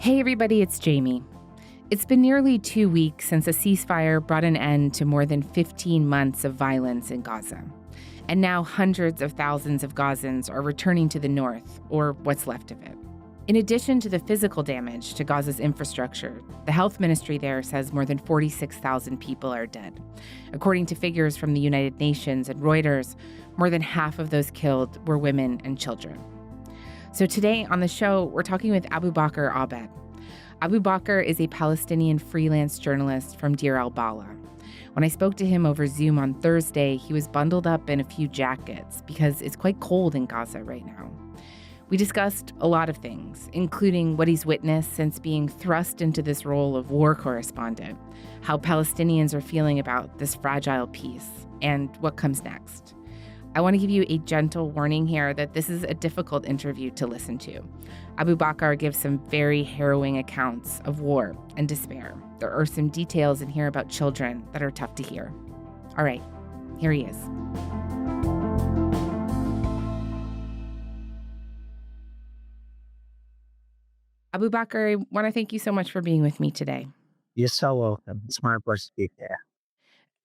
Hey everybody, it's Jamie. It's been nearly 2 weeks since a ceasefire brought an end to more than 15 months of violence in Gaza. And now hundreds of thousands of Gazans are returning to the north, or what's left of it. In addition to the physical damage to Gaza's infrastructure, the health ministry there says more than 46,000 people are dead. According to figures from the United Nations and Reuters, more than half of those killed were women and children. So today on the show, we're talking with Abu Bakr Abed. Abu Bakr is a Palestinian freelance journalist from Deir al-Balah. When I spoke to him over Zoom on Thursday, he was bundled up in a few jackets because it's quite cold in Gaza right now. We discussed a lot of things, including what he's witnessed since being thrust into this role of war correspondent, how Palestinians are feeling about this fragile peace, and what comes next. I want to give you a gentle warning here that this is a difficult interview to listen to. Abu Bakr gives some very harrowing accounts of war and despair. There are some details in here about children that are tough to hear. All right, here he is. Abu Bakr, I want to thank you so much for being with me today. You're so welcome. It's my pleasure to be here.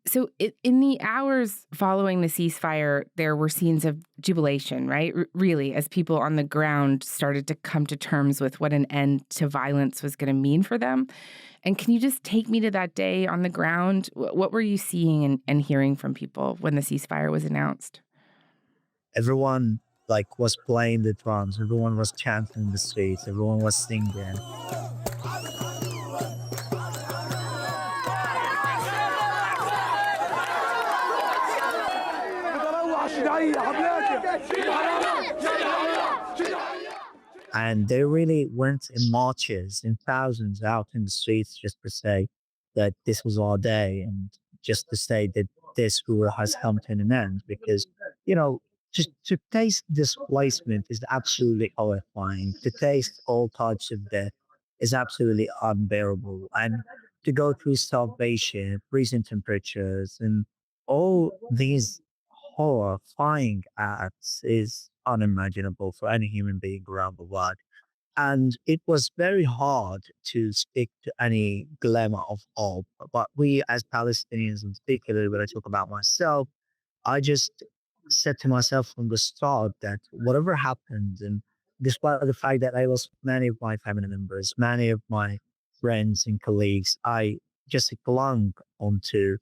So in the hours following the ceasefire, there were scenes of jubilation, right? Really, as people on the ground started to come to terms with what an end to violence was going to mean for them. And can you just take me to that day on the ground? What were you seeing and hearing from people when the ceasefire was announced? Everyone was playing the drums. Everyone was chanting in the streets. Everyone was singing. And they really went in marches in thousands out in the streets just to say that this was our day and just to say that this war has come to an end because, just to taste displacement is absolutely horrifying. To taste all types of death is absolutely unbearable. And to go through starvation, freezing temperatures, and all these horrifying acts is unimaginable for any human being around the world. And it was very hard to speak to any glimmer of hope. But we, as Palestinians in particular, when I talk about myself, I just said to myself from the start that whatever happened, and despite the fact that I lost many of my family members, many of my friends and colleagues, I just clung onto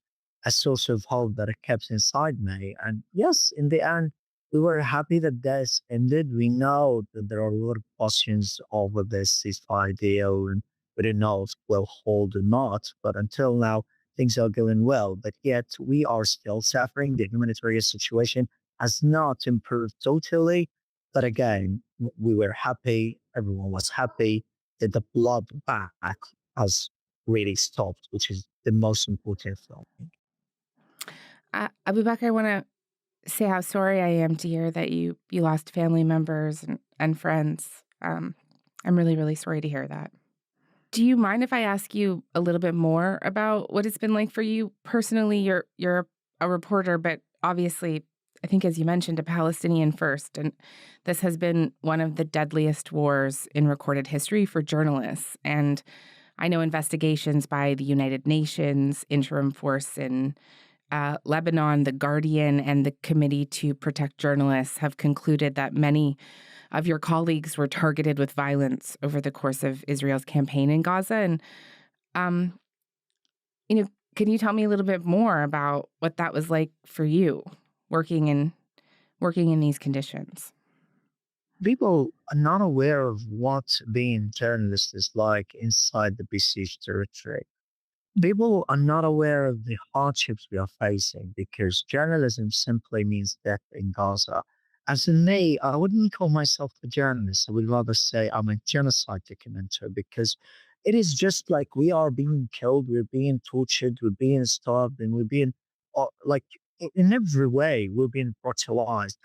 a source of hope that I kept inside me. And yes, in the end, we were happy that this ended. We know that there are a lot of questions over this ceasefire deal, and we don't know if it will hold or not. But until now, things are going well. But yet, we are still suffering. The humanitarian situation has not improved totally. But again, we were happy. Everyone was happy that the blood back has really stopped, which is the most important thing. Abu Bakr, I want to say how sorry I am to hear that you lost family members and friends. I'm really, really sorry to hear that. Do you mind if I ask you a little bit more about what it's been like for you personally? You're a reporter, but obviously, I think as you mentioned, a Palestinian first. And this has been one of the deadliest wars in recorded history for journalists. And I know investigations by the United Nations, Interim Force in Lebanon, The Guardian, and the Committee to Protect Journalists have concluded that many of your colleagues were targeted with violence over the course of Israel's campaign in Gaza. And, can you tell me a little bit more about what that was like for you working in these conditions? People are not aware of what being journalist is like inside the besieged territory. People are not aware of the hardships we are facing because journalism simply means death in Gaza. As for me, I wouldn't call myself a journalist. I would rather say I'm a genocide documenter because it is just like we are being killed, we're being tortured, we're being starved, and we're being in every way, we're being brutalized.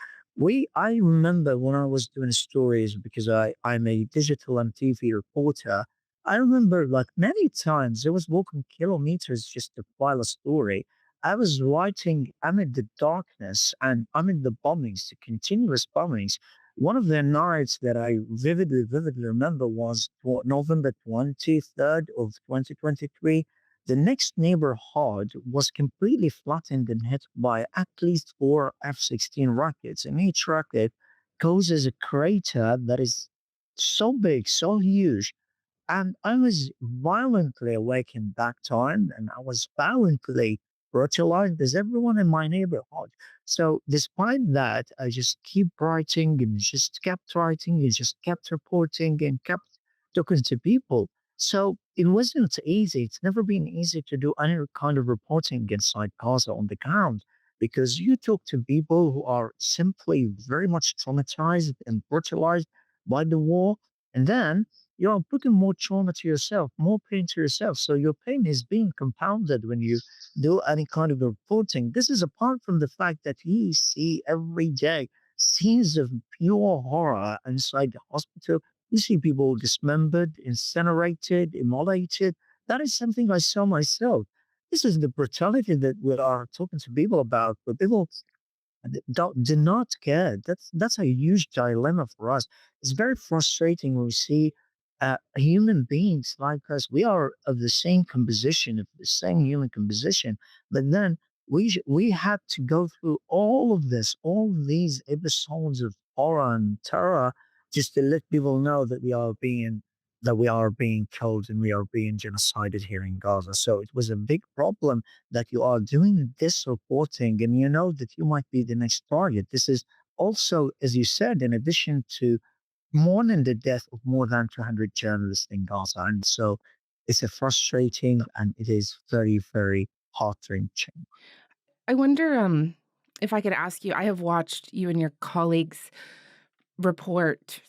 I remember when I was doing stories because I'm a digital and TV reporter. I remember many times I was walking kilometers just to file a story. I was writing amid the darkness and amid the bombings, the continuous bombings. One of the nights that I vividly remember was November 23rd of 2023. The next neighborhood was completely flattened and hit by at least four F-16 rockets, and each rocket causes a crater that is so big, so huge, and I was violently awakened that time, and I was violently brutalized as everyone in my neighborhood. So, despite that, I just keep writing and just kept writing and just kept reporting and kept talking to people. So, it wasn't easy. It's never been easy to do any kind of reporting inside Gaza on the ground because you talk to people who are simply very much traumatized and brutalized by the war. And then you're putting more trauma to yourself, more pain to yourself. So your pain is being compounded when you do any kind of reporting. This is apart from the fact that you see every day scenes of pure horror inside the hospital. You see people dismembered, incinerated, immolated. That is something I saw myself. This is the brutality that we are talking to people about, but people do not care. That's a huge dilemma for us. It's very frustrating when we see human beings like us. We are of the same composition, of the same human composition, but then we had to go through all of this, all these episodes of horror and terror, just to let people know that we are being killed and we are being genocided here in Gaza. So it was a big problem that you are doing this reporting and you know that you might be the next target. This is also, as you said, in addition to mourning the death of more than 200 journalists in Gaza. And so it's a frustrating and it is very, very heart-wrenching. I wonder if I could ask you, I have watched you and your colleagues report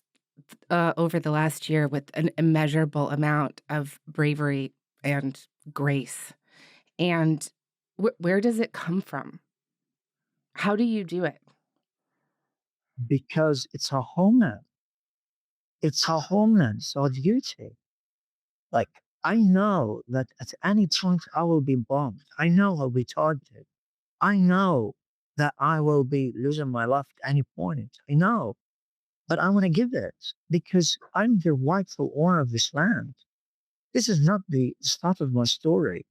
over the last year with an immeasurable amount of bravery and grace. And where does it come from? How do you do it? Because it's our homeland. It's our homeland. It's our duty. Like, I know that at any point I will be bombed. I know I'll be targeted. I know that I will be losing my life at any point. I know. But I want to give it because I'm the rightful owner of this land. This is not the start of my story.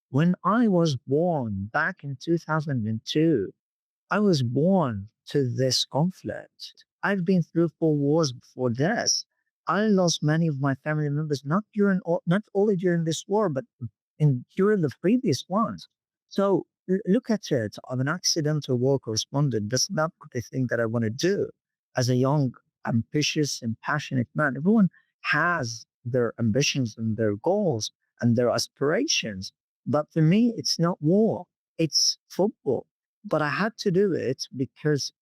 When I was born back in 2002, I was born to this conflict. I've been through four wars before this. I lost many of my family members, not only during this war, but during the previous ones. So look at it. I'm an accidental war correspondent. That's not the thing that I want to do. As a young, ambitious, and passionate man, everyone has their ambitions and their goals and their aspirations. But for me, it's not war. It's football. But I had to do it because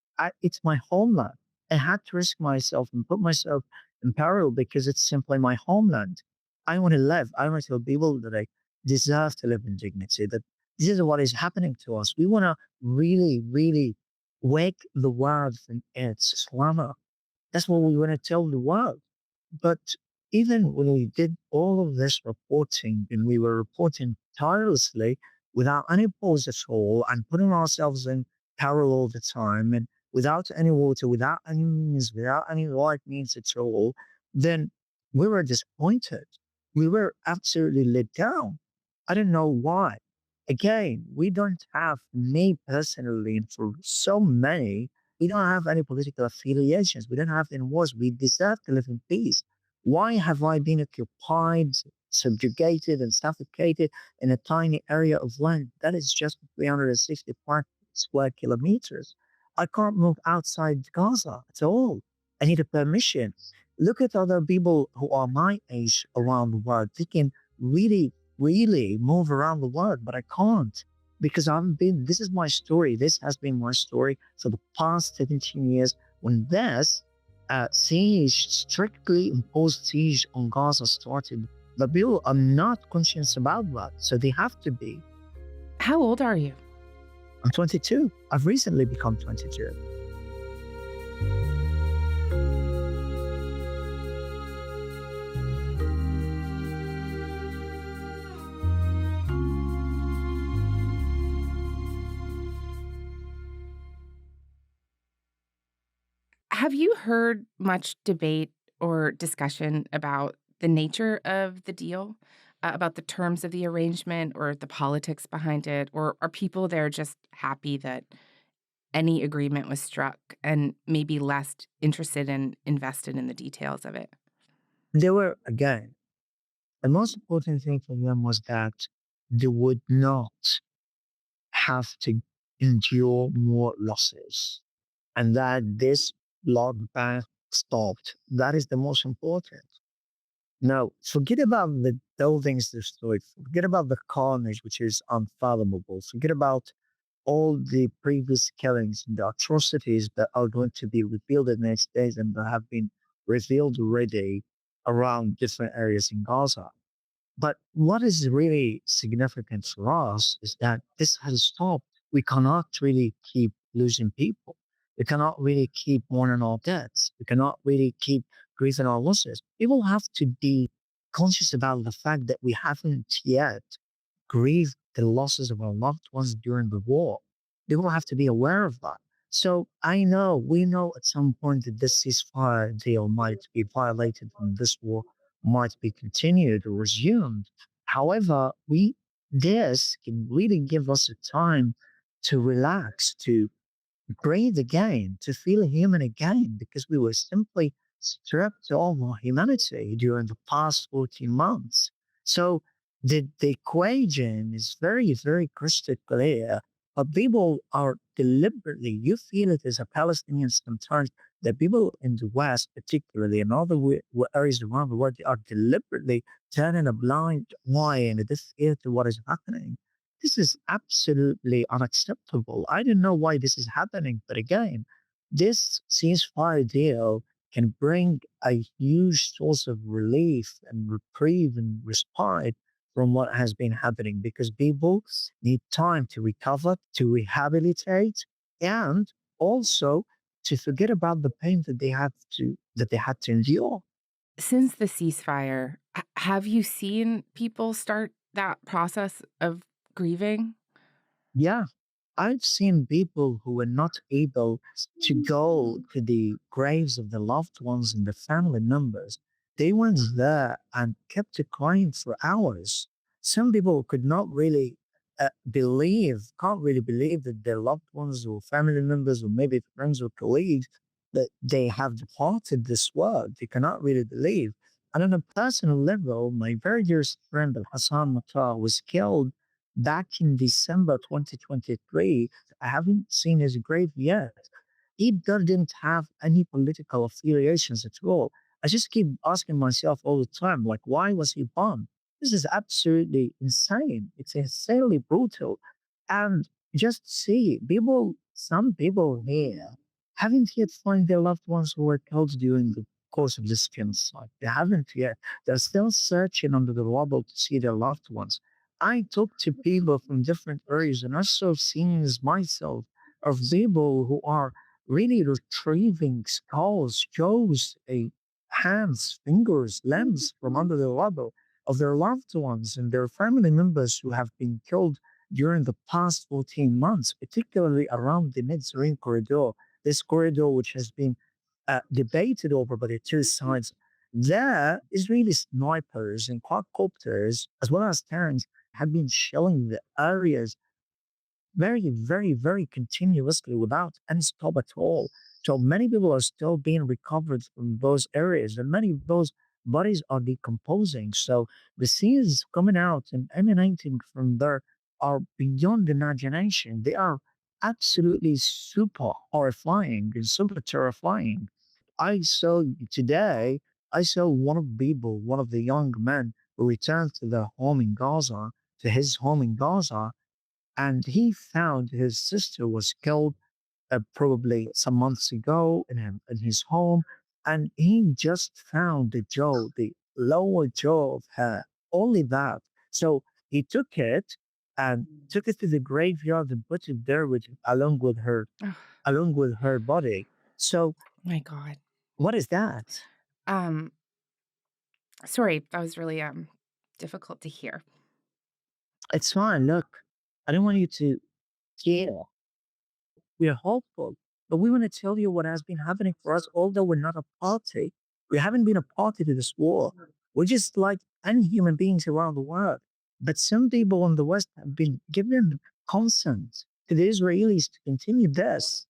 it's my homeland. I had to risk myself and put myself in peril because it's simply my homeland. I want to live. I want to tell people that I deserve to live in dignity, that this is what is happening to us. We want to really, really wake the world from its slumber. That's what we want to tell the world. But even when we did all of this reporting and we were reporting tirelessly without any pause at all and putting ourselves in peril all the time and without any water, without any means, without any light means at all, then we were disappointed. We were absolutely let down. I don't know why. Again, we don't have, me personally, and for so many, we don't have any political affiliations. We don't have any wars. We deserve to live in peace. Why have I been occupied, subjugated, and suffocated in a tiny area of land that is just 365 square kilometers? I can't move outside Gaza at all. I need a permission. Look at other people who are my age around the world. They can really, really move around the world, but I can't because this is my story. This has been my story for the past 17 years. When this strictly imposed siege on Gaza started, the people are not conscious about that. So they have to be. How old are you? I'm 22. I've recently become 22. Have you heard much debate or discussion about the nature of the deal, about the terms of the arrangement or the politics behind it? Or are people there just happy that any agreement was struck and maybe less interested and invested in the details of it? They were, again, the most important thing for them was that they would not have to endure more losses and that this bloodbath stopped. That is the most important. Now, forget about the buildings destroyed, forget about the carnage, which is unfathomable, forget about all the previous killings and the atrocities that are going to be revealed in the next days and that have been revealed already around different areas in Gaza. But what is really significant for us is that this has stopped. We cannot really keep losing people. We cannot really keep mourning our deaths. We cannot really keep grieving our losses. People have to be conscious about the fact that we haven't yet grieved the losses of our loved ones during the war. People have to be aware of that. So we know at some point that this ceasefire deal might be violated and this war might be continued or resumed. However, this can really give us a time to relax, to breathe again, to feel human again, because we were simply stripped of our humanity during the past 14 months. So the equation is very, very crystal clear. But people are deliberately, you feel it as a Palestinian sometimes, that people in the West, particularly in other areas around the world, they are deliberately turning a blind eye and a deaf ear to what is happening. This is absolutely unacceptable. I don't know why this is happening, but again, this ceasefire deal can bring a huge source of relief and reprieve and respite from what has been happening because people need time to recover, to rehabilitate, and also to forget about the pain that they had to endure. Since the ceasefire, have you seen people start that process of grieving? Yeah, I've seen people who were not able to go to the graves of the loved ones and the family members. They went there and kept crying for hours. Some people could not really can't really believe that their loved ones or family members or maybe friends or colleagues that they have departed this world. They cannot really believe. And on a personal level, my very dearest friend Hassan Matar was killed back in December 2023. I haven't seen his grave yet. He didn't have any political affiliations at all. I just keep asking myself all the time, like, why was he bombed? This is absolutely insane. It's insanely brutal. And just see, some people here haven't yet found their loved ones who were killed during the course of this genocide. They haven't yet. They're still searching under the rubble to see their loved ones. I talk to people from different areas and I saw scenes myself of people who are really retrieving skulls, jaws, hands, fingers, limbs from under the rubble of their loved ones and their family members who have been killed during the past 14 months, particularly around the Mediterranean corridor, this corridor which has been debated over by the two sides. There, Israeli snipers and quadcopters, as well as tanks, have been shelling the areas very, very, very continuously without any stop at all. So many people are still being recovered from those areas, and many of those bodies are decomposing. So the scenes coming out and emanating from there are beyond imagination. They are absolutely super horrifying and super terrifying. I saw today, I saw one of the young men who returned to their home in Gaza, to his home in Gaza, and he found his sister was killed probably some months ago in his home, and he just found the lower jaw of her, only that. So he took it and took it to the graveyard and put it there Oh along with her body. So my god. what is that? Um, Sorry, that was really, difficult to hear. It's fine. Look, I don't want you to care. We are hopeful. But we want to tell you what has been happening for us, although we're not a party. We haven't been a party to this war. We're just like any human beings around the world. But some people in the West have been given consent to the Israelis to continue this.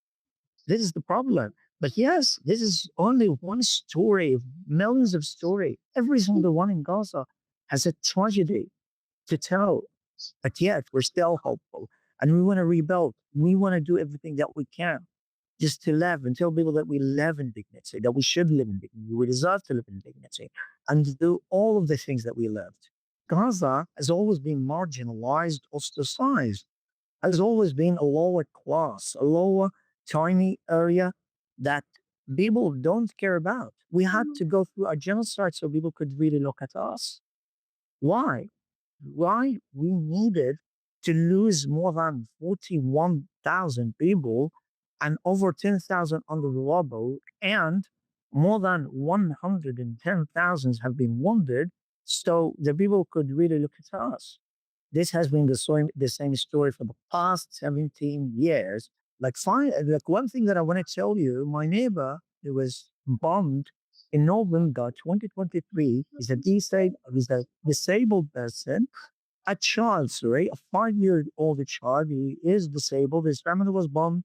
This is the problem. But yes, this is only one story of millions of stories. Every single one in Gaza has a tragedy to tell. But yet we're still hopeful. And we want to rebuild. We want to do everything that we can just to live and tell people that we live in dignity, that we should live in dignity, we deserve to live in dignity, and to do all of the things that we lived. Gaza has always been marginalized, ostracized, has always been a lower class, a lower, tiny area that people don't care about. We had to go through a genocide so people could really look at us. Why? Why we needed to lose more than 41,000 people and over 10,000 under the rubble, and more than 110,000 have been wounded, so the people could really look at us. This has been the same story for the past 17 years. Like one thing that I want to tell you, my neighbor who was bombed in November 2023 is a disabled person, a child, sorry, a 5-year-old child. He is disabled. His family was bombed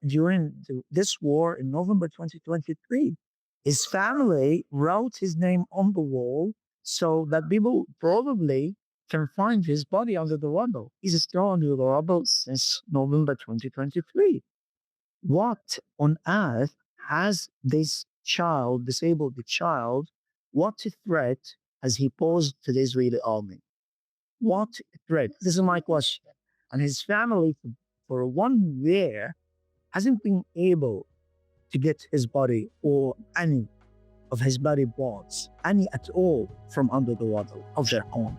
during this war in November 2023. His family wrote his name on the wall so that people probably can find his body under the rubble. He's still under the rubble since November 2023. What on earth has this child, disabled child, what threat has he posed to the Israeli army? What threat? This is my question. And his family, for 1 year, hasn't been able to get his body or any of his body parts, any at all, from under the rubble of their home.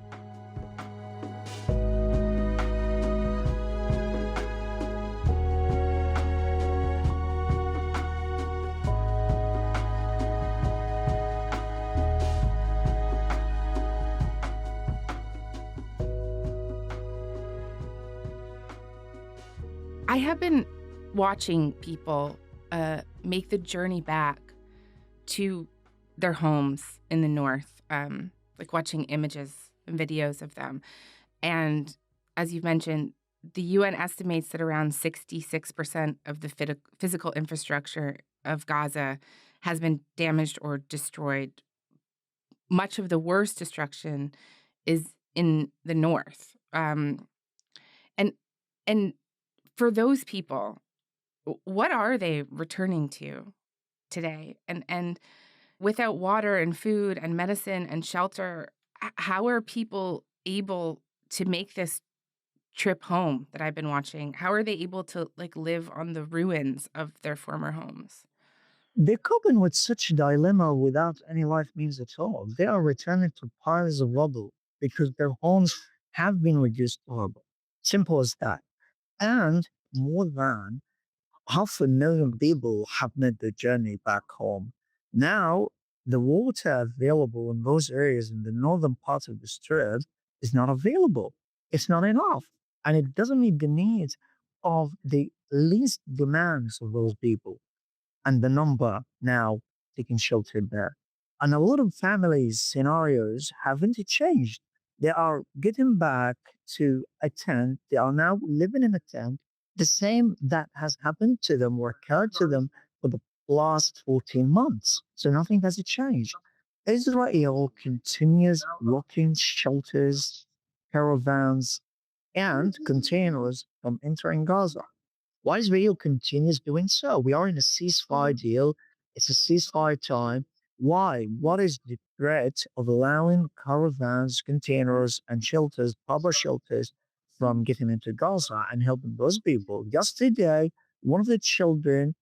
I have been watching people make the journey back to their homes in the north, like watching images and videos of them. And as you've mentioned, the UN estimates that around 66% of the physical infrastructure of Gaza has been damaged or destroyed. Much of the worst destruction is in the north. And for those people, what are they returning to today? And without water and food and medicine and shelter, how are people able to make this trip home that I've been watching? How are they able to live on the ruins of their former homes? They're coping with such a dilemma without any life means at all. They are returning to piles of rubble because their homes have been reduced to rubble. Simple as that. And more than 500,000 people have made the journey back home. Now, the water available in those areas in the northern part of the strip is not available. It's not enough. And it doesn't meet the needs of the least demands of those people and the number now taking shelter there. And a lot of families' scenarios haven't changed. They are getting back to a tent. They are now living in a tent, the same that has happened to them or occurred to them for the last 14 months. So nothing has changed. Israel continues blocking shelters, caravans, and containers from entering Gaza. Why Israel continues doing so? We are in a ceasefire deal. It's a ceasefire time. Why? What is the threat of allowing caravans, containers, and shelters, proper shelters, from getting into Gaza and helping those people? Yesterday, one of the children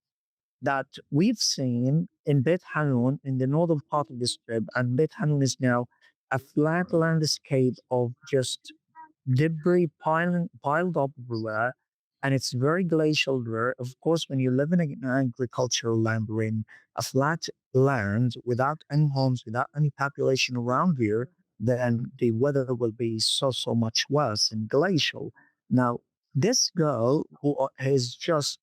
that we've seen in Beit Hanun, in the northern part of the strip, and Beit Hanun is now a flat landscape of just debris piled up everywhere, and it's very glacial there. Of course, when you live in an agricultural land, we're in a flat land without any homes, without any population around here, then the weather will be so much worse and glacial. Now, this girl who is just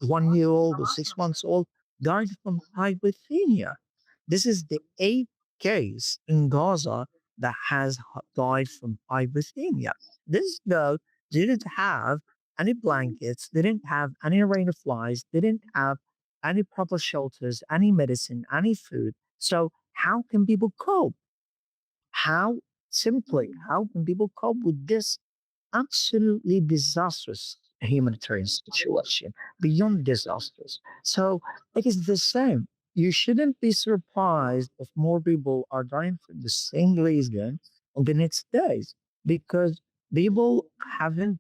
1 year old or 6 months old died from hypothermia. This is the eighth case in Gaza that has died from hypothermia. This girl didn't have any blankets, didn't have any rain flies, didn't have any proper shelters, any medicine, any food. So how can people cope? How can people cope with this absolutely disastrous humanitarian situation, beyond disastrous? So it is the same. You shouldn't be surprised if more people are dying for the same reason on the next days, because people haven't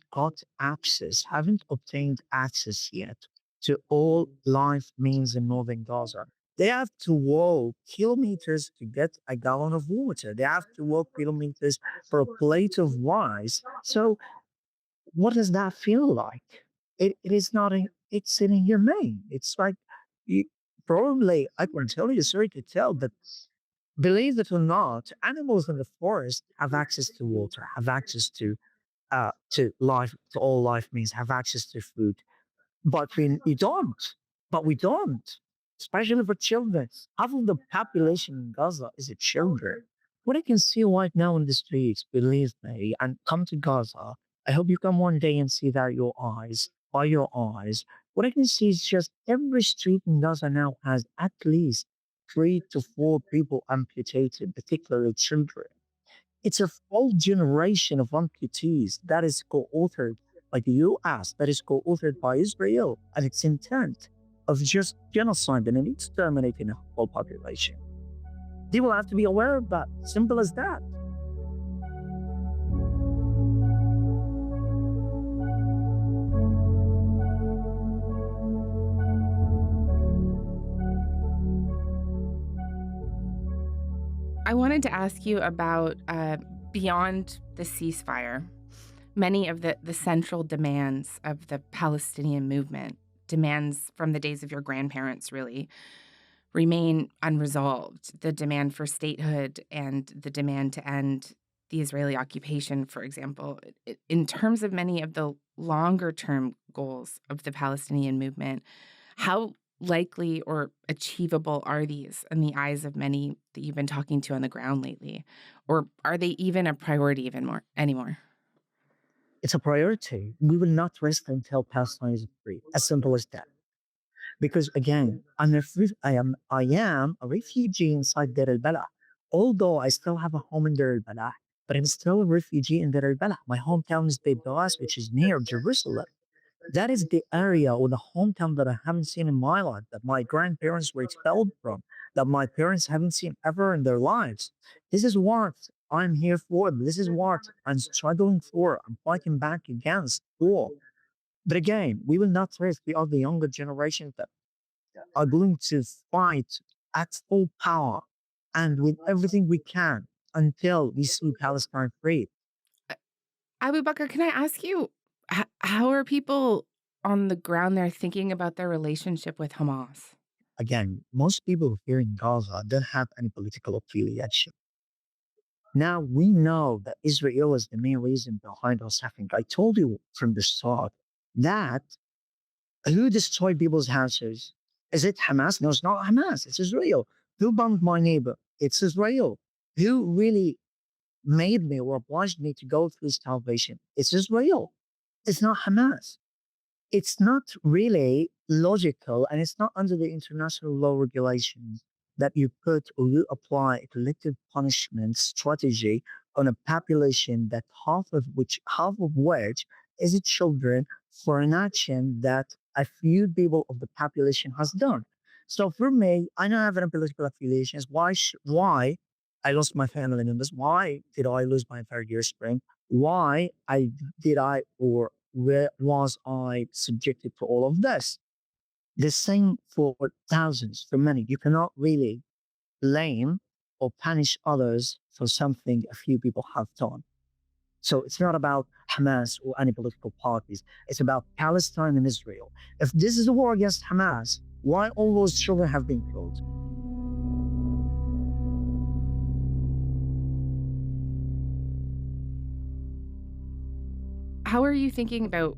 obtained access yet to all life means in northern Gaza. They have to walk kilometers to get a gallon of water. They have to walk kilometers for a plate of rice. So what does that feel like? It is not, it's inhumane. It's like, you, probably, I can tell you, sorry to tell, but believe it or not, animals in the forest have access to water, have access to life, to all life means, have access to food. But we don't. But we don't. Especially for children. Half of the population in Gaza is children. What I can see right now in the streets, believe me, and come to Gaza. I hope you come one day and see that by your eyes. What I can see is just every street in Gaza now has at least 3 to 4 people amputated, particularly children. It's a whole generation of amputees that is co-authored by the US, that is co-authored by Israel, and its intent of just genocide and exterminating a whole population. They will have to be aware of that. Simple as that. I wanted to ask you about beyond the ceasefire, many of the central demands of the Palestinian movement, demands from the days of your grandparents, really, remain unresolved. The demand for statehood and the demand to end the Israeli occupation, for example. In terms of many of the longer term goals of the Palestinian movement, how likely or achievable are these in the eyes of many that you've been talking to on the ground lately? Or are they even a priority anymore? It's a priority. We will not rest until Palestine is free. As simple as that. Because again, I am a refugee inside Deir al-Balah. Although I still have a home in Deir al-Balah, but I'm still a refugee in Deir al-Balah. My hometown is Beit Boas, which is near Jerusalem. That is the area or the hometown that I haven't seen in my life, that my grandparents were expelled from, that my parents haven't seen ever in their lives. This is what I'm here for. This is what I'm struggling for. I'm fighting back against war. But again, we will not rest. We are the younger generation that are going to fight at full power and with everything we can until we see Palestine free. Abu Bakr, can I ask you, how are people on the ground there thinking about their relationship with Hamas? Again, most people here in Gaza don't have any political affiliation. Now we know that Israel is the main reason behind us having. I told you from the start that who destroyed people's houses? Is it Hamas? No, it's not Hamas. It's Israel. Who bombed my neighbor? It's Israel. Who really made me or obliged me to go through starvation? It's Israel. It's not Hamas. It's not really logical, and it's not under the international law regulations that you put or you apply a collective punishment strategy on a population that half of which is its children, for an action that a few people of the population has done. So for me, I don't have any political affiliations. Why I lost my family members? Why did I lose my entire year spring? Why I did I or where was I subjected to all of this? The same for thousands, for many. You cannot really blame or punish others for something a few people have done. So it's not about Hamas or any political parties. It's about Palestine and Israel. If this is a war against Hamas, why all those children have been killed? How are you thinking about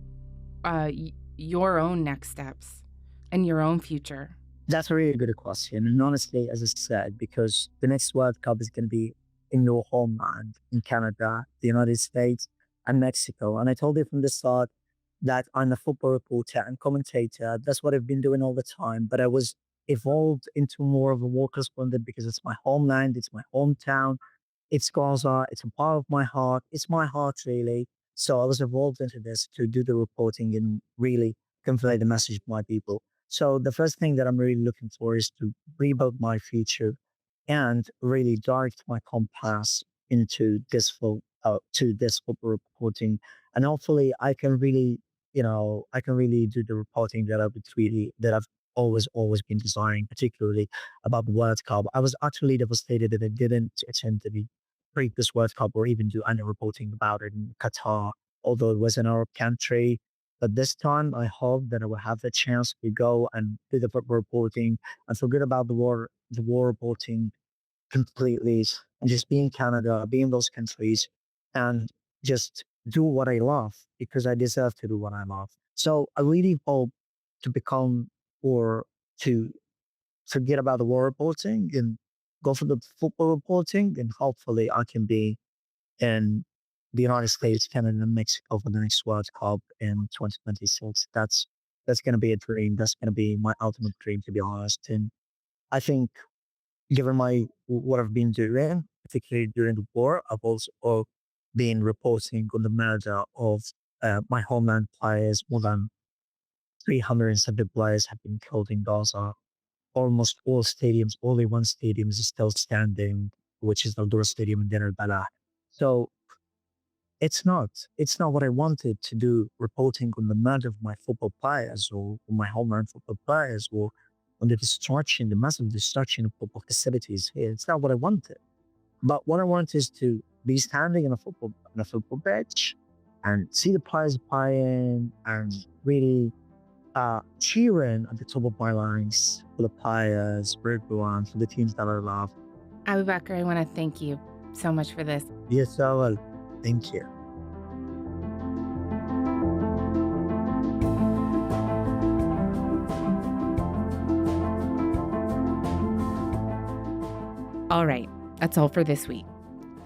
your own next steps and your own future? That's a really good question. And honestly, as I said, because the next World Cup is going to be in your homeland, in Canada, the United States, and Mexico. And I told you from the start that I'm a football reporter and commentator. That's what I've been doing all the time. But I was evolved into more of a war correspondent because it's my homeland, it's my hometown, it's Gaza, it's a part of my heart, it's my heart really. So I was evolved into this to do the reporting and really convey the message to my people. So the first thing that I'm really looking for is to rebuild my future and really direct my compass into to this football reporting, and hopefully I can really, I can really do the reporting that I've always been desiring, particularly about the World Cup. I was actually devastated that I didn't attend the previous World Cup or even do any reporting about it in Qatar, although it was an Arab country. But this time, I hope that I will have the chance to go and do the football reporting and forget about the war reporting completely, and just be in Canada, be in those countries, and just do what I love because I deserve to do what I love. So I really hope to become or to forget about the war reporting and go for the football reporting, and hopefully I can be in the United States, Canada, and Mexico for the next World Cup in 2026. That's going to be a dream. That's going to be my ultimate dream, to be honest. And I think, given my what I've been doing, particularly during the war, I've also been reporting on the murder of my homeland players. More than 370 players have been killed in Gaza. Almost all stadiums, only one stadium is still standing, which is the Al Stadium in Deir al-Balah. So it's not what I wanted to do, reporting on the murder of my football players or on my homeland football players or on the massive destruction of football facilities here. It's not what I wanted. But what I want is to be standing in a football pitch and see the players playing and really cheering at the top of my lungs for the players, for everyone, for the teams that I love. Abu Bakr, I want to thank you so much for this. Yes, I will. Thank you. All right, that's all for this week.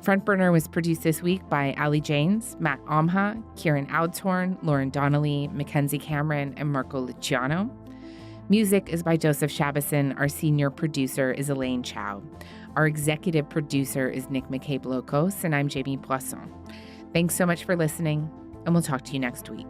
Front Burner was produced this week by Ali Janes, Matt Omha, Kieran Oudstorn, Lauren Donnelly, Mackenzie Cameron, and Marco Luciano. Music is by Joseph Shabison. Our senior producer is Elaine Chow. Our executive producer is Nick McCabe-Locos, and I'm Jamie Poisson. Thanks so much for listening, and we'll talk to you next week.